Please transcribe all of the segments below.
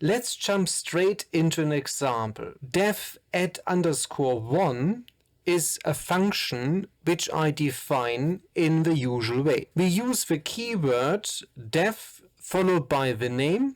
Let's jump straight into an example. def@_1 is a function which I define in the usual way. We use the keyword def followed by the name.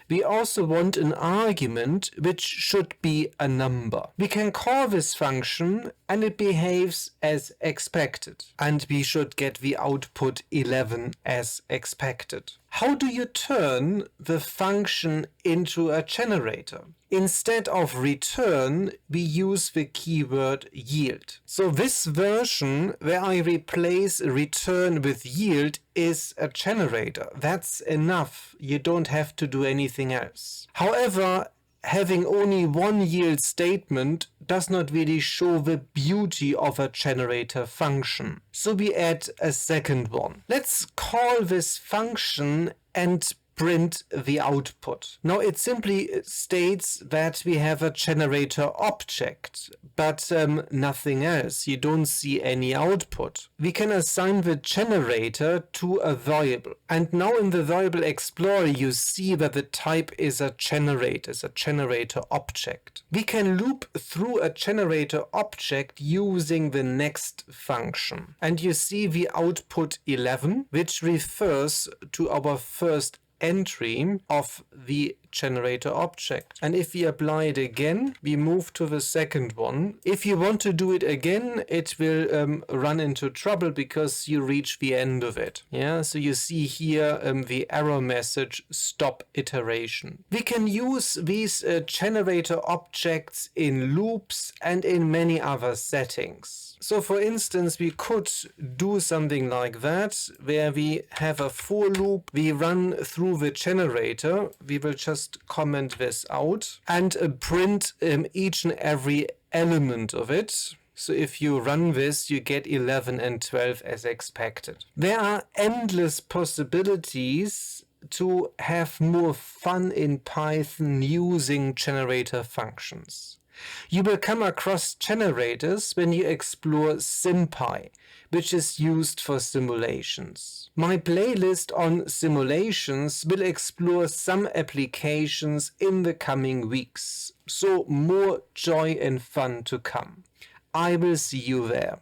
We also want an argument which should be a number. We can call this function and it behaves as expected. And we should get the output 11 as expected. How do you turn the function into a generator? Instead of return, we use the keyword yield. So this version where I replace return with yield is a generator. That's enough. You don't have to do anything else. However, having only one yield statement does not really show the beauty of a generator function. So we add a second one. Let's call this function and print the output. Now it simply states that we have a generator object, but nothing else. You don't see any output. We can assign the generator to a variable. And now in the variable explorer you see that the type is a generator object. We can loop through a generator object using the next function. And you see the output 11, which refers to our first entry of the generator object. And if we apply it again, we move to the second one. If you want to do it again, it will run into trouble because you reach the end of it. Yeah, so you see here the error message, stop iteration. We can use these generator objects in loops and in many other settings. So for instance, we could do something like that, where we have a for loop, we run through the generator, we will just comment this out, and print each and every element of it. So if you run this, you get 11 and 12 as expected. There are endless possibilities to have more fun in Python using generator functions. You will come across generators when you explore SimPy, which is used for simulations. My playlist on simulations will explore some applications in the coming weeks, so more joy and fun to come. I will see you there.